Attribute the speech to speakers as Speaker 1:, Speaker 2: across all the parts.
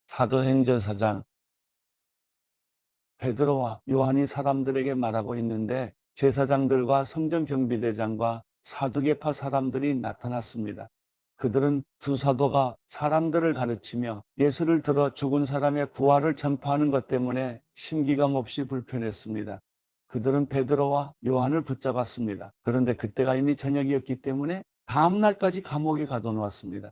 Speaker 1: 사도행전 4장 베드로와 요한이 사람들에게 말하고 있는데 제사장들과 성전경비대장과 사두개파 사람들이 나타났습니다. 그들은 두 사도가 사람들을 가르치며 예수를 들어 죽은 사람의 부활을 전파하는 것 때문에 심기가 몹시 불편했습니다. 그들은 베드로와 요한을 붙잡았습니다. 그런데 그때가 이미 저녁이었기 때문에 다음 날까지 감옥에 가둬놓았습니다.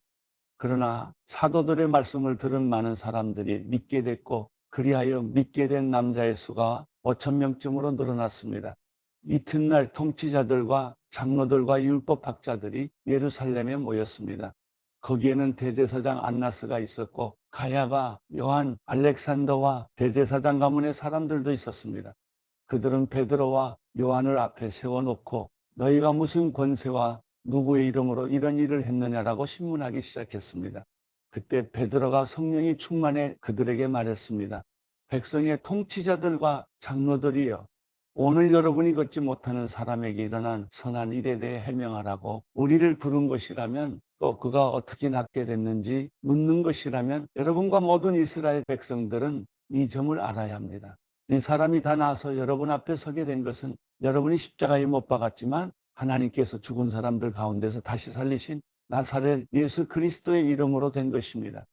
Speaker 1: 그러나 사도들의 말씀을 들은 많은 사람들이 믿게 됐고 그리하여 믿게 된 남자의 수가 5천 명쯤으로 늘어났습니다. 이튿날 통치자들과 장로들과 율법학자들이 예루살렘에 모였습니다. 거기에는 대제사장 안나스가 있었고 가야바, 요한, 알렉산더와 대제사장 가문의 사람들도 있었습니다. 그들은 베드로와 요한을 앞에 세워놓고 너희가 무슨 권세와 누구의 이름으로 이런 일을 했느냐라고 신문하기 시작했습니다. 그때 베드로가 성령이 충만해 그들에게 말했습니다. 백성의 통치자들과 장로들이여, 오늘 여러분이 걷지 못하는 사람에게 일어난 선한 일에 대해 해명하라고 우리를 부른 것이라면, 또 그가 어떻게 낫게 됐는지 묻는 것이라면 여러분과 모든 이스라엘 백성들은 이 점을 알아야 합니다. 이 사람이 다 나서 여러분 앞에 서게 된 것은 여러분이 십자가에 못 박았지만 하나님께서 죽은 사람들 가운데서 다시 살리신 나사렛 예수 그리스도의 이름으로 된 것입니다.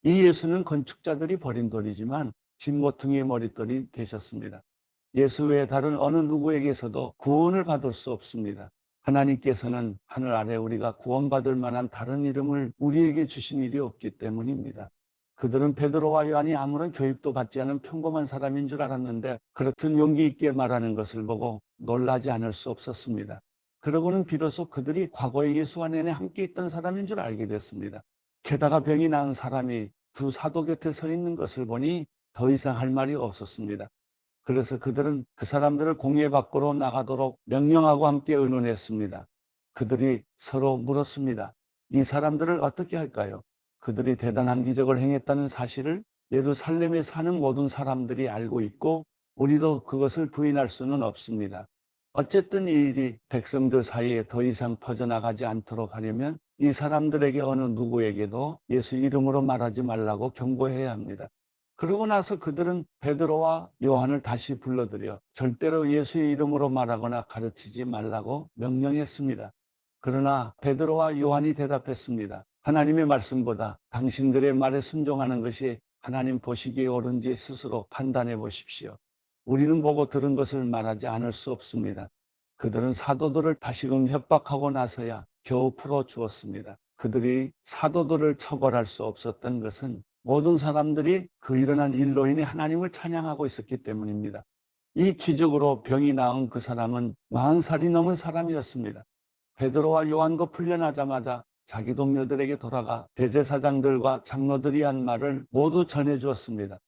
Speaker 1: 이 예수는 건축자들이 버린 돌이지만 진모퉁이의 머릿돌이 되셨습니다. 예수 외에 다른 어느 누구에게서도 구원을 받을 수 없습니다. 하나님께서는 하늘 아래 우리가 구원받을 만한 다른 이름을 우리에게 주신 일이 없기 때문입니다. 그들은 베드로와 요한이 아무런 교육도 받지 않은 평범한 사람인 줄 알았는데 그렇듯 용기 있게 말하는 것을 보고 놀라지 않을 수 없었습니다. 그러고는 비로소 그들이 과거에 예수와 내내 함께 있던 사람인 줄 알게 됐습니다. 게다가 병이 나은 사람이 두 사도 곁에 서 있는 것을 보니 더 이상 할 말이 없었습니다. 그래서 그들은 그 사람들을 공회 밖으로 나가도록 명령하고 함께 의논했습니다. 그들이 서로 물었습니다. 이 사람들을 어떻게 할까요? 그들이 대단한 기적을 행했다는 사실을 예루살렘에 사는 모든 사람들이 알고 있고 우리도 그것을 부인할 수는 없습니다. 어쨌든 이 일이 백성들 사이에 더 이상 퍼져나가지 않도록 하려면 이 사람들에게 어느 누구에게도 예수 이름으로 말하지 말라고 경고해야 합니다. 그러고 나서 그들은 베드로와 요한을 다시 불러들여 절대로 예수의 이름으로 말하거나 가르치지 말라고 명령했습니다. 그러나 베드로와 요한이 대답했습니다. 하나님의 말씀보다 당신들의 말에 순종하는 것이 하나님 보시기에 옳은지 스스로 판단해 보십시오. 우리는 보고 들은 것을 말하지 않을 수 없습니다. 그들은 사도들을 다시금 협박하고 나서야 겨우 풀어주었습니다. 그들이 사도들을 처벌할 수 없었던 것은 모든 사람들이 그 일어난 일로 인해 하나님을 찬양하고 있었기 때문입니다. 이 기적으로 병이 나은 그 사람은 40살이 넘은 사람이었습니다. 베드로와 요한도 풀려나자마자 자기 동료들에게 돌아가 대제사장들과 장로들이 한 말을 모두 전해주었습니다.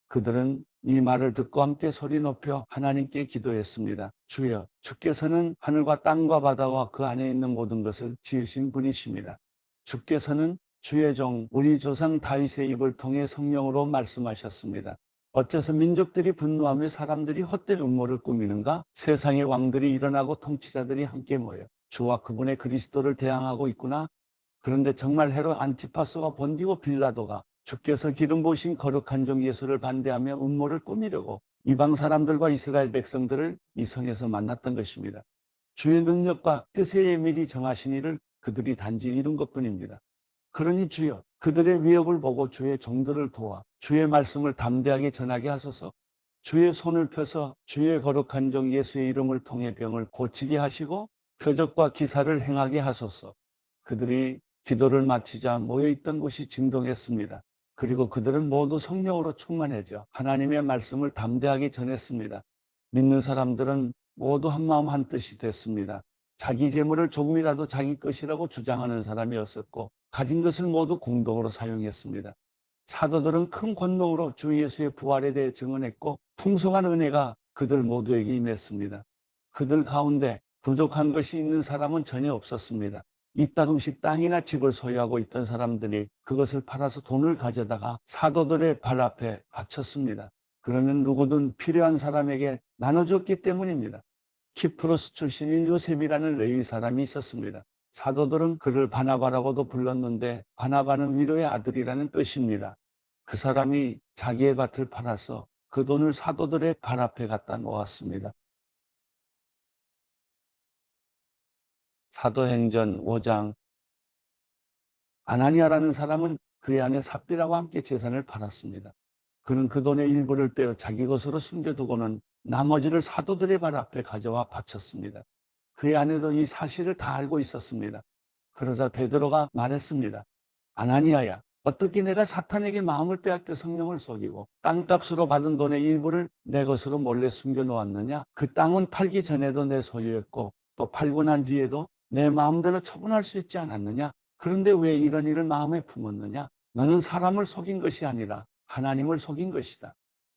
Speaker 1: 그들은 이 말을 듣고 함께 소리 높여 하나님께 기도했습니다. 주여, 주께서는 하늘과 땅과 바다와 그 안에 있는 모든 것을 지으신 분이십니다. 주께서는 주의 종 우리 조상 다윗의 입을 통해 성령으로 말씀하셨습니다. 어째서 민족들이 분노하며 사람들이 헛된 음모를 꾸미는가? 세상의 왕들이 일어나고 통치자들이 함께 모여 주와 그분의 그리스도를 대항하고 있구나. 그런데 정말 헤롯 안티파스와 본디고 빌라도가 주께서 기름 부으신 거룩한 종 예수를 반대하며 음모를 꾸미려고 이방 사람들과 이스라엘 백성들을 이 성에서 만났던 것입니다. 주의 능력과 뜻의 미리 정하신 일을 그들이 단지 이룬 것뿐입니다. 그러니 주여, 그들의 위협을 보고 주의 종들을 도와 주의 말씀을 담대하게 전하게 하소서. 주의 손을 펴서 주의 거룩한 종 예수의 이름을 통해 병을 고치게 하시고 표적과 기사를 행하게 하소서. 그들이 기도를 마치자 모여있던 곳이 진동했습니다. 그리고 그들은 모두 성령으로 충만해져 하나님의 말씀을 담대하게 전했습니다. 믿는 사람들은 모두 한마음 한뜻이 됐습니다. 자기 재물을 조금이라도 자기 것이라고 주장하는 사람이었었고 가진 것을 모두 공동으로 사용했습니다. 사도들은 큰 권능으로 주 예수의 부활에 대해 증언했고 풍성한 은혜가 그들 모두에게 임했습니다. 그들 가운데 부족한 것이 있는 사람은 전혀 없었습니다. 이따금씩 땅이나 집을 소유하고 있던 사람들이 그것을 팔아서 돈을 가져다가 사도들의 발 앞에 바쳤습니다. 그러면 누구든 필요한 사람에게 나눠줬기 때문입니다. 키프로스 출신인 요셉이라는 레위 사람이 있었습니다. 사도들은 그를 바나바라고도 불렀는데 바나바는 위로의 아들이라는 뜻입니다. 그 사람이 자기의 밭을 팔아서 그 돈을 사도들의 발 앞에 갖다 놓았습니다. 사도행전 5장, 아나니아라는 사람은 그의 아내 삽비라와 함께 재산을 팔았습니다. 그는 그 돈의 일부를 떼어 자기 것으로 숨겨두고는 나머지를 사도들의 발 앞에 가져와 바쳤습니다. 그의 아내도 이 사실을 다 알고 있었습니다. 그러자 베드로가 말했습니다. 아나니아야, 어떻게 내가 사탄에게 마음을 빼앗겨 성령을 속이고 땅값으로 받은 돈의 일부를 내 것으로 몰래 숨겨놓았느냐? 그 땅은 팔기 전에도 내 소유였고 또 팔고 난 뒤에도 내 마음대로 처분할 수 있지 않았느냐? 그런데 왜 이런 일을 마음에 품었느냐? 너는 사람을 속인 것이 아니라 하나님을 속인 것이다.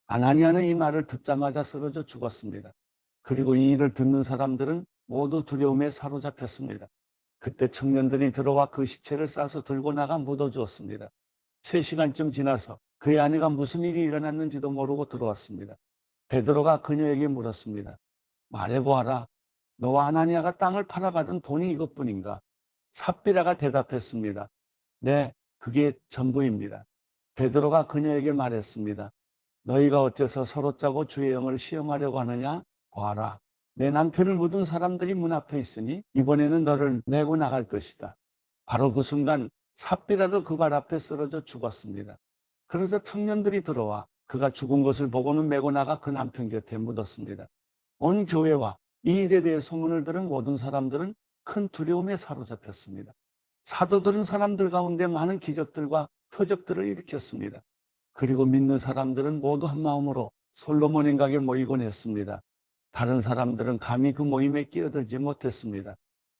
Speaker 1: 아나니아는 이 말을 듣자마자 쓰러져 죽었습니다. 그리고 이 일을 듣는 사람들은 모두 두려움에 사로잡혔습니다. 그때 청년들이 들어와 그 시체를 싸서 들고 나가 묻어주었습니다. 3시간쯤 지나서 그의 아내가 무슨 일이 일어났는지도 모르고 들어왔습니다. 베드로가 그녀에게 물었습니다. 말해보아라. 너와 아나니아가 땅을 팔아받은 돈이 이것뿐인가? 삽비라가 대답했습니다. 네, 그게 전부입니다. 베드로가 그녀에게 말했습니다. 너희가 어째서 서로 짜고 주의 영을 시험하려고 하느냐? 봐라. 내 남편을 묻은 사람들이 문 앞에 있으니 이번에는 너를 내고 나갈 것이다. 바로 그 순간 삽비라도 그 발 앞에 쓰러져 죽었습니다. 그러자 청년들이 들어와 그가 죽은 것을 보고는 메고 나가 그 남편 곁에 묻었습니다. 온 교회와 이 일에 대해 소문을 들은 모든 사람들은 큰 두려움에 사로잡혔습니다. 사도들은 사람들 가운데 많은 기적들과 표적들을 일으켰습니다. 그리고 믿는 사람들은 모두 한 마음으로 솔로몬 행각에 모이곤 했습니다. 다른 사람들은 감히 그 모임에 끼어들지 못했습니다.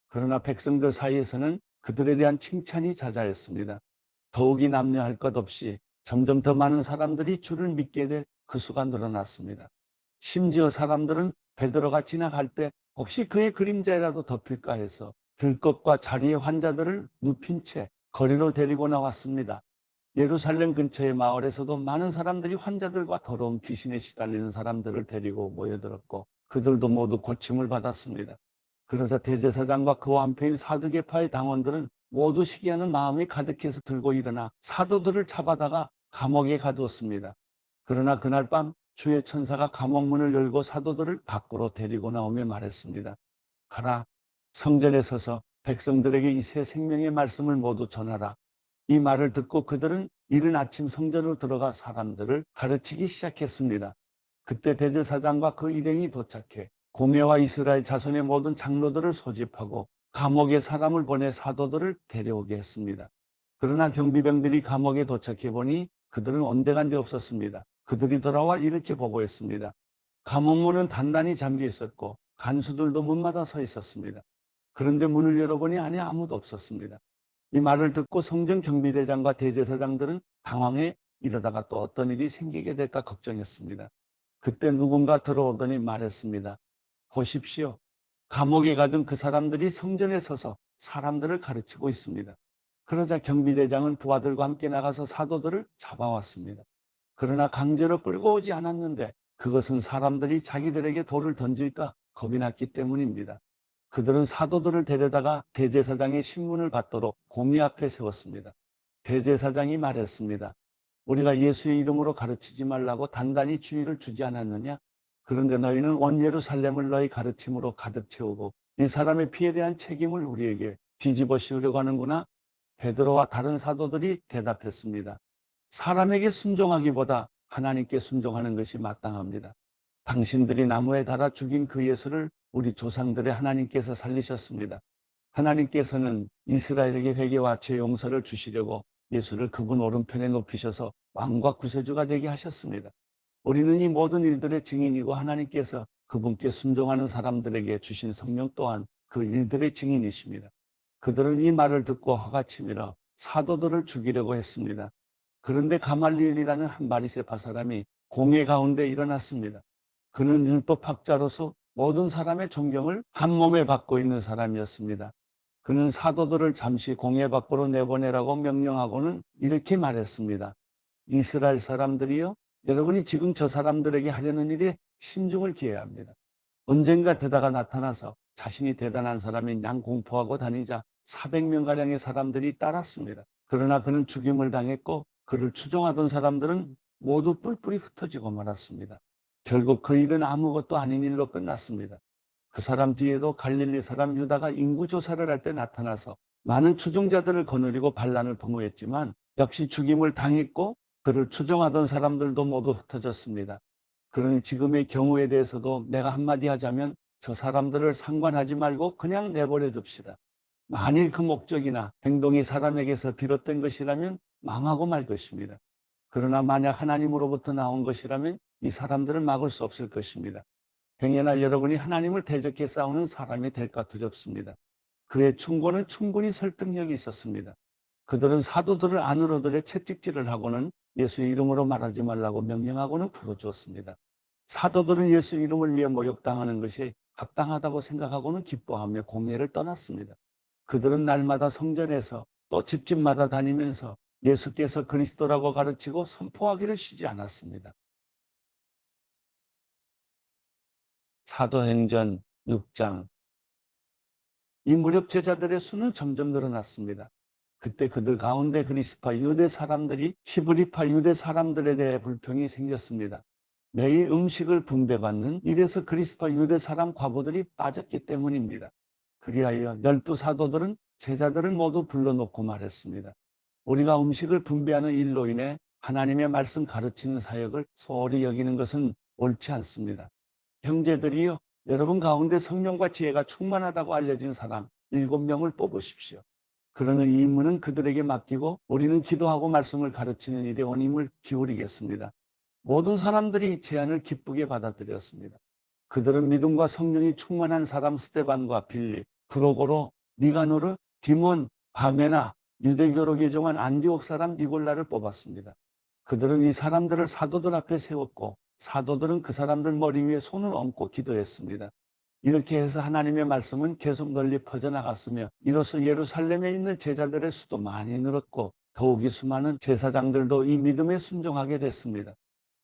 Speaker 1: 그러나 백성들 사이에서는 그들에 대한 칭찬이 자자했습니다. 더욱이 남녀할 것 없이 점점 더 많은 사람들이 주를 믿게 돼 그 수가 늘어났습니다. 심지어 사람들은 베드로가 지나갈 때 혹시 그의 그림자라도 덮일까 해서 들것과 자리의 환자들을 눕힌 채 거리로 데리고 나왔습니다. 예루살렘 근처의 마을에서도 많은 사람들이 환자들과 더러운 귀신에 시달리는 사람들을 데리고 모여들었고 그들도 모두 고침을 받았습니다. 그러자 대제사장과 그와 한패인 사두개파의 당원들은 모두 시기하는 마음이 가득해서 들고 일어나 사도들을 잡아다가 감옥에 가두었습니다. 그러나 그날 밤 주의 천사가 감옥 문을 열고 사도들을 밖으로 데리고 나오며 말했습니다. 가라, 성전에 서서 백성들에게 이 새 생명의 말씀을 모두 전하라. 이 말을 듣고 그들은 이른 아침 성전으로 들어가 사람들을 가르치기 시작했습니다. 그때 대제사장과 그 일행이 도착해 공회와 이스라엘 자손의 모든 장로들을 소집하고 감옥에 사람을 보내 사도들을 데려오게 했습니다. 그러나 경비병들이 감옥에 도착해 보니 그들은 온데간데 없었습니다. 그들이 돌아와 이렇게 보고했습니다. 감옥문은 단단히 잠겨 있었고 간수들도 문마다 서 있었습니다. 그런데 문을 열어보니 안에 아무도 없었습니다. 이 말을 듣고 성전 경비대장과 대제사장들은 당황해 이러다가 또 어떤 일이 생기게 될까 걱정했습니다. 그때 누군가 들어오더니 말했습니다. 보십시오. 감옥에 가둔 그 사람들이 성전에 서서 사람들을 가르치고 있습니다. 그러자 경비대장은 부하들과 함께 나가서 사도들을 잡아왔습니다. 그러나 강제로 끌고 오지 않았는데 그것은 사람들이 자기들에게 돌을 던질까 겁이 났기 때문입니다. 그들은 사도들을 데려다가 대제사장의 신문을 받도록 공의 앞에 세웠습니다. 대제사장이 말했습니다. 우리가 예수의 이름으로 가르치지 말라고 단단히 주의를 주지 않았느냐? 그런데 너희는 온 예루살렘을 너희 가르침으로 가득 채우고 이 사람의 피에 대한 책임을 우리에게 뒤집어 씌우려고 하는구나. 베드로와 다른 사도들이 대답했습니다. 사람에게 순종하기보다 하나님께 순종하는 것이 마땅합니다. 당신들이 나무에 달아 죽인 그 예수를 우리 조상들의 하나님께서 살리셨습니다. 하나님께서는 이스라엘에게 회개와 죄 용서를 주시려고 예수를 그분 오른편에 높이셔서 왕과 구세주가 되게 하셨습니다. 우리는 이 모든 일들의 증인이고 하나님께서 그분께 순종하는 사람들에게 주신 성령 또한 그 일들의 증인이십니다. 그들은 이 말을 듣고 화가 치밀어 사도들을 죽이려고 했습니다. 그런데 가말리엘이라는 한 바리새파 사람이 공회 가운데 일어났습니다. 그는 율법학자로서 모든 사람의 존경을 한 몸에 받고 있는 사람이었습니다. 그는 사도들을 잠시 공회 밖으로 내보내라고 명령하고는 이렇게 말했습니다. 이스라엘 사람들이요, 여러분이 지금 저 사람들에게 하려는 일에 신중을 기해야 합니다. 언젠가 드다가 나타나서 자신이 대단한 사람인 양 공포하고 다니자 400명가량의 사람들이 따랐습니다. 그러나 그는 죽임을 당했고 그를 추종하던 사람들은 모두 뿔뿔이 흩어지고 말았습니다. 결국 그 일은 아무것도 아닌 일로 끝났습니다. 그 사람 뒤에도 갈릴리 사람 유다가 인구 조사를 할 때 나타나서 많은 추종자들을 거느리고 반란을 도모했지만 역시 죽임을 당했고 그를 추종하던 사람들도 모두 흩어졌습니다. 그러니 지금의 경우에 대해서도 내가 한마디 하자면 저 사람들을 상관하지 말고 그냥 내버려 둡시다. 만일 그 목적이나 행동이 사람에게서 비롯된 것이라면 망하고 말 것입니다. 그러나 만약 하나님으로부터 나온 것이라면 이 사람들을 막을 수 없을 것입니다. 행여나 여러분이 하나님을 대적해 싸우는 사람이 될까 두렵습니다. 그의 충고는 충분히 설득력이 있었습니다. 그들은 사도들을 안으로들의 채찍질을 하고는 예수의 이름으로 말하지 말라고 명령하고는 풀어주었습니다. 사도들은 예수 이름을 위해 모욕당하는 것이 합당하다고 생각하고는 기뻐하며 공회를 떠났습니다. 그들은 날마다 성전에서 또 집집마다 다니면서 예수께서 그리스도라고 가르치고 선포하기를 쉬지 않았습니다. 사도행전 6장. 이 무렵 제자들의 수는 점점 늘어났습니다. 그때 그들 가운데 그리스파 유대 사람들이 히브리파 유대 사람들에 대해 불평이 생겼습니다. 매일 음식을 분배받는 일에서 그리스파 유대 사람 과부들이 빠졌기 때문입니다. 그리하여 12 사도들은 제자들을 모두 불러놓고 말했습니다. 우리가 음식을 분배하는 일로 인해 하나님의 말씀 가르치는 사역을 소홀히 여기는 것은 옳지 않습니다. 형제들이여, 여러분 가운데 성령과 지혜가 충만하다고 알려진 사람 7명을 뽑으십시오. 그러는 이 임무는 그들에게 맡기고 우리는 기도하고 말씀을 가르치는 일에 온 힘을 기울이겠습니다. 모든 사람들이 이 제안을 기쁘게 받아들였습니다. 그들은 믿음과 성령이 충만한 사람 스데반과 빌립, 프로고로, 니가노르, 디몬, 바메나, 유대교로 개종한 안디옥 사람 니골라를 뽑았습니다. 그들은 이 사람들을 사도들 앞에 세웠고 사도들은 그 사람들 머리 위에 손을 얹고 기도했습니다. 이렇게 해서 하나님의 말씀은 계속 널리 퍼져나갔으며 이로써 예루살렘에 있는 제자들의 수도 많이 늘었고 더욱이 수많은 제사장들도 이 믿음에 순종하게 됐습니다.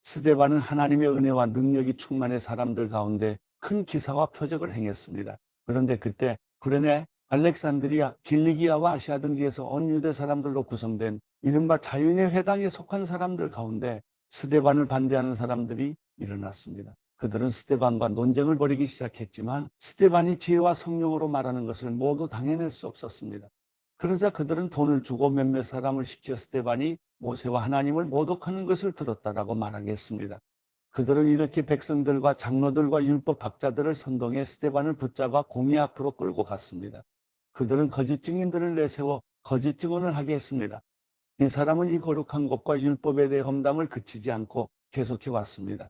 Speaker 1: 스데반은 하나님의 은혜와 능력이 충만한 사람들 가운데 큰 기사와 표적을 행했습니다. 그런데 그때 구레네, 알렉산드리아, 길리기아와 아시아 등지에서 온 유대 사람들로 구성된 이른바 자유인의 회당에 속한 사람들 가운데 스데반을 반대하는 사람들이 일어났습니다. 그들은 스데반과 논쟁을 벌이기 시작했지만 스데반이 지혜와 성령으로 말하는 것을 모두 당해낼 수 없었습니다. 그러자 그들은 돈을 주고 몇몇 사람을 시켜 스데반이 모세와 하나님을 모독하는 것을 들었다라고 말하게 했습니다. 그들은 이렇게 백성들과 장로들과 율법 학자들을 선동해 스데반을 붙잡아 공의 앞으로 끌고 갔습니다. 그들은 거짓 증인들을 내세워 거짓 증언을 하게 했습니다. 이 사람은 이 거룩한 것과 율법에 대해 험담을 그치지 않고 계속해 왔습니다.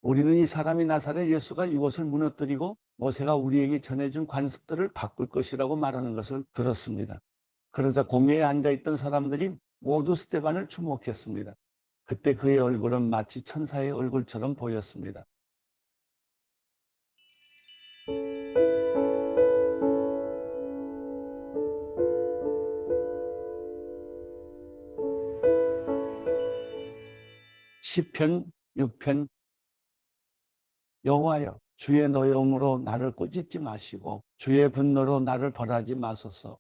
Speaker 1: 우리는 이 사람이 나사렛 예수가 이곳을 무너뜨리고 모세가 우리에게 전해준 관습들을 바꿀 것이라고 말하는 것을 들었습니다. 그러자 공회에 앉아있던 사람들이 모두 스데반을 주목했습니다. 그때 그의 얼굴은 마치 천사의 얼굴처럼 보였습니다. 시편 6편. 여호와여, 주의 노여움으로 나를 꾸짖지 마시고 주의 분노로 나를 벌하지 마소서.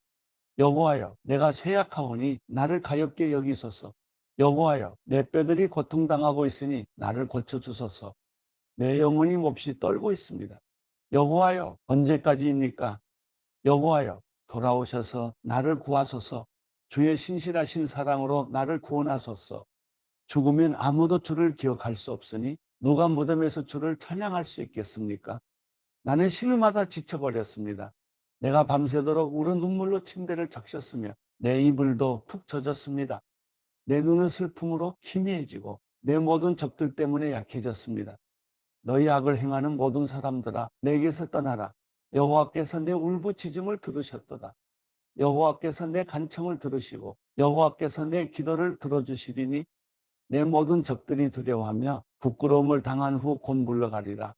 Speaker 1: 여호와여, 내가 쇠약하오니 나를 가엾게 여기소서. 여호와여, 내 뼈들이 고통당하고 있으니 나를 고쳐주소서. 내 영혼이 몹시 떨고 있습니다. 여호와여, 언제까지입니까? 여호와여, 돌아오셔서 나를 구하소서. 주의 신실하신 사랑으로 나를 구원하소서. 죽으면 아무도 주를 기억할 수 없으니 누가 무덤에서 주를 찬양할 수 있겠습니까? 나는 신음하다 지쳐버렸습니다. 내가 밤새도록 울은 눈물로 침대를 적셨으며 내 이불도 푹 젖었습니다. 내 눈은 슬픔으로 희미해지고 내 모든 적들 때문에 약해졌습니다. 너희 악을 행하는 모든 사람들아, 내게서 떠나라. 여호와께서 내 울부짖음을 들으셨도다. 여호와께서 내 간청을 들으시고 여호와께서 내 기도를 들어주시리니 내 모든 적들이 두려워하며 부끄러움을 당한 후 곧 물러가리라.